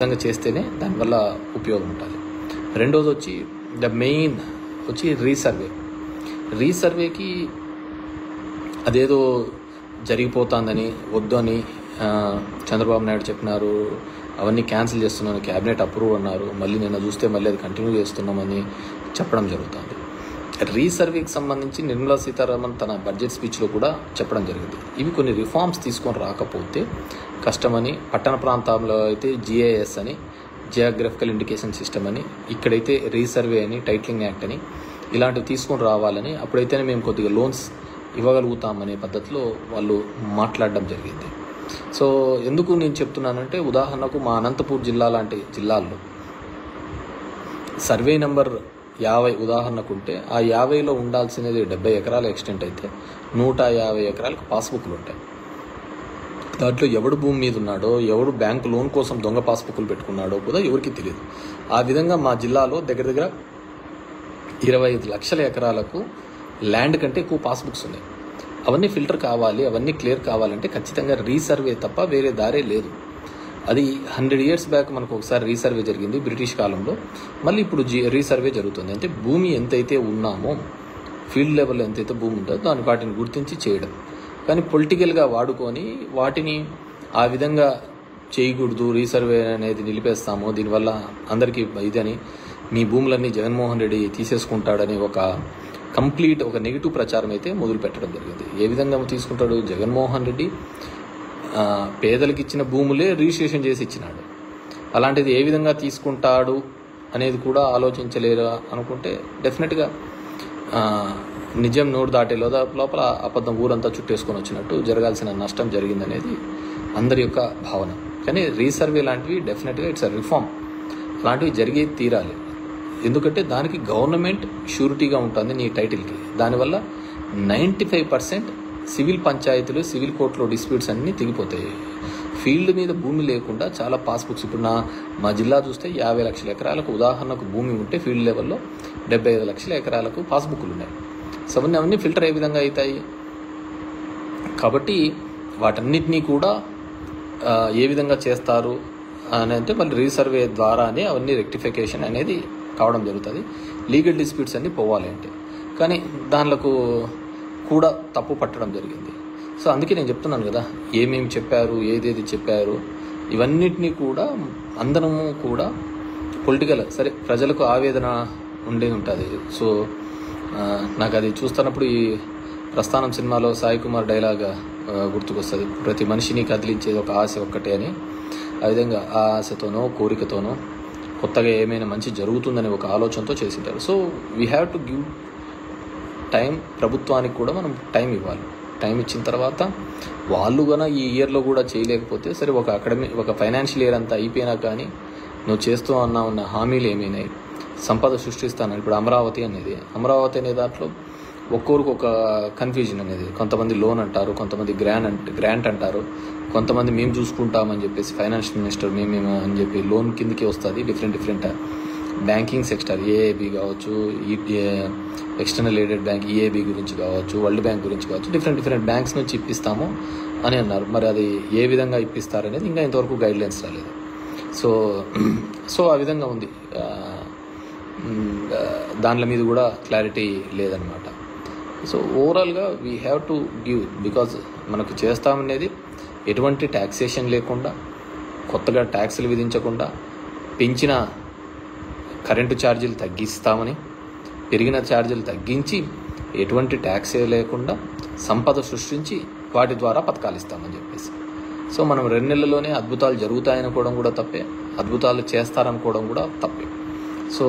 విధంగా చేస్తేనే దానివల్ల ఉపయోగం ఉంటుంది. రెండోది వచ్చి ద మెయిన్ వచ్చి రీసర్వేకి అదేదో జరిగిపోతుందని వద్దని చంద్రబాబు నాయుడు చెప్పినారు, అవన్నీ క్యాన్సిల్ చేస్తున్నాను, క్యాబినెట్ అప్రూవ్ అన్నారు, మళ్ళీ నిన్న చూస్తే మళ్ళీ అది కంటిన్యూ చేస్తున్నామని చెప్పడం జరుగుతుంది. రీసర్వేకి సంబంధించి నిర్మలా సీతారామన్ తన బడ్జెట్ స్పీచ్లో కూడా చెప్పడం జరిగింది. ఇవి కొన్ని రిఫార్మ్స్ తీసుకొని రాకపోతే కష్టమని, పట్టణ ప్రాంతాల్లో అయితే GIS అని, జియోగ్రఫికల్ ఇండికేషన్ సిస్టమ్ అని, ఇక్కడైతే రీసర్వే అని, టైటిలింగ్ యాక్ట్ అని ఇలాంటివి తీసుకొని రావాలని, అప్పుడైతేనే మేము కొద్దిగా లోన్స్ ఇవ్వగలుగుతామనే పద్ధతిలో వాళ్ళు మాట్లాడడం జరిగింది. సో ఎందుకు నేను చెప్తున్నానంటే, ఉదాహరణకు మా అనంతపూర్ జిల్లా లాంటి జిల్లాల్లో సర్వే నెంబర్ 50 ఉదాహరణకు ఉంటే ఆ 50లో ఉండాల్సినది 70 ఎకరాల ఎక్స్టెంట్ అయితే 150 ఎకరాలకు పాస్బుక్లు ఉంటాయి. దాంట్లో ఎవడు భూమి మీద ఉన్నాడో, ఎవడు బ్యాంకు లోన్ కోసం దొంగ పాస్బుక్లు పెట్టుకున్నాడో కూడా ఎవరికి తెలియదు. ఆ విధంగా మా జిల్లాలో దగ్గర 25 లక్షల ఎకరాలకు ల్యాండ్ కంటే ఎక్కువ పాస్బుక్స్ ఉన్నాయి. అవన్నీ ఫిల్టర్ కావాలి, అవన్నీ క్లియర్ కావాలంటే ఖచ్చితంగా రీసర్వే తప్ప వేరే దారే లేదు. అది 100 years బ్యాక్ మనకు ఒకసారి రీసర్వే జరిగింది బ్రిటిష్ కాలంలో, మళ్ళీ ఇప్పుడు రీసర్వే జరుగుతుంది. అంటే భూమి ఎంతైతే ఉన్నామో, ఫీల్డ్ లెవెల్ ఎంతైతే భూమి ఉంటుందో వాటిని గుర్తించి చేయడం. కానీ పొలిటికల్గా వాడుకొని వాటిని ఆ విధంగా చేయకూడదు, రీసర్వే అనేది నిలిపేస్తాము, దీనివల్ల అందరికీ ఇదని, మీ భూములన్నీ జగన్మోహన్ రెడ్డి తీసేసుకుంటాడని ఒక నెగిటివ్ ప్రచారం అయితే మొదలు పెట్టడం జరిగింది. ఏ విధంగా తీసుకుంటాడు జగన్మోహన్ రెడ్డి? పేదలకు ఇచ్చిన భూములే రిజిస్ట్రేషన్ చేసి ఇచ్చినాడు. అలాంటిది ఏ విధంగా తీసుకుంటాడు అనేది కూడా ఆలోచించలేరు అనుకుంటే డెఫినెట్గా నిజం నోరు దాటే లోపల అబద్ధం ఊరంతా చుట్టేసుకొని వచ్చినట్టు జరగాల్సిన నష్టం జరిగిందనేది అందరి యొక్క భావన. కానీ రీసర్వే లాంటివి డెఫినెట్గా ఇట్స్ అ రిఫార్మ్, అలాంటివి జరిగే తీరాలి. ఎందుకంటే దానికి గవర్నమెంట్ షూరిటీగా ఉంటుంది నీ టైటిల్కి. దానివల్ల 95% సివిల్ పంచాయతీలు, సివిల్ కోర్టులో డిస్ప్యూట్స్ అన్నీ తెగిపోతాయి. ఫీల్డ్ మీద భూమి లేకుండా చాలా పాస్బుక్స్, ఇప్పుడు మా జిల్లా చూస్తే 50 లక్షల ఎకరాలకు ఉదాహరణకు భూమి ఉంటే ఫీల్డ్ లెవెల్లో 75 లక్షల ఎకరాలకు పాస్బుక్లు ఉన్నాయి. సో అవన్నీ ఫిల్టర్ ఏ విధంగా అవుతాయి? కాబట్టి వాటన్నిటినీ కూడా ఏ విధంగా చేస్తారు అని అంటే మళ్ళీ రీసర్వే ద్వారానే అవన్నీ రెక్టిఫికేషన్ అనేది కావడం జరుగుతుంది. లీగల్ డిస్ప్యూట్స్ అన్నీ పోవాలి అంటే, కానీ దానిలకు కూడా తప్పు పట్టడం జరిగింది. సో అందుకే నేను చెప్తున్నాను కదా, ఏమేమి చెప్పారు, ఏదేది చెప్పారు, ఇవన్నిటినీ కూడా అందరము కూడా పొలిటికల్, సరే ప్రజలకు ఆవేదన ఉండే ఉంటుంది. సో నాకు అది చూస్తున్నప్పుడు ఈ ప్రస్థానం సినిమాలో సాయి కుమార్ డైలాగ్ గుర్తుకొస్తుంది, ప్రతి మనిషిని కదిలించేది ఒక ఆశ ఒక్కటే అని. ఆ విధంగా ఆ ఆశతోనో కోరికతోనో కొత్తగా ఏమైనా మంచి జరుగుతుందని ఒక ఆలోచనతో చేసింటారు. So we have to give time. ప్రభుత్వానికి కూడా మనం టైం ఇవ్వాలి. టైం ఇచ్చిన తర్వాత వాళ్ళు కన్నా ఈ ఇయర్లో కూడా చేయలేకపోతే సరే, ఒక ఫైనాన్షియల్ ఇయర్ అంతా అయిపోయినా కానీ నువ్వు చేస్తూ ఉన్న హామీలు ఏమైనాయి, సంపద సృష్టిస్తాను. ఇప్పుడు అమరావతి అనే దాంట్లో ఒక్కొరికి ఒక కన్ఫ్యూజన్ అనేది, కొంతమంది లోన్ అంటారు, కొంతమంది గ్రాంట్ అంటారు, కొంతమంది మేము చూసుకుంటామని చెప్పేసి ఫైనాన్షియల్ మినిస్టర్ మేము అని చెప్పి లోన్ కిందకి వస్తుంది. డిఫరెంట్ బ్యాంకింగ్ సెక్టర్, EAB కావచ్చు, ఎక్స్టర్నల్ ఎయిడెడ్ బ్యాంక్ EAB గురించి కావచ్చు, వరల్డ్ బ్యాంక్ గురించి కావచ్చు, డిఫరెంట్ బ్యాంక్స్ నుంచి ఇప్పిస్తాము అని అన్నారు. మరి అది ఏ విధంగా ఇప్పిస్తారనేది ఇంకా ఇంతవరకు గైడ్లైన్స్ రాలేదు. సో ఆ విధంగా ఉంది. దానిల మీద కూడా క్లారిటీ లేదనమాట. సో ఓవరాల్గా we have to give, because మనకు చేస్తామనేది ఎటువంటి ట్యాక్సేషన్ లేకుండా, కొత్తగా ట్యాక్సులు విధించకుండా, పెంచిన కరెంటు ఛార్జీలు తగ్గిస్తామని, పెరిగిన ఛార్జీలు తగ్గించి, ఎటువంటి ట్యాక్సే లేకుండా సంపద సృష్టించి వాటి ద్వారా పథకాలు ఇస్తామని చెప్పేసి. సో మనం 2 నెలల్లోనే అద్భుతాలు జరుగుతాయనుకోవడం కూడా తప్పే, అద్భుతాలు చేస్తారనుకోవడం కూడా తప్పే. సో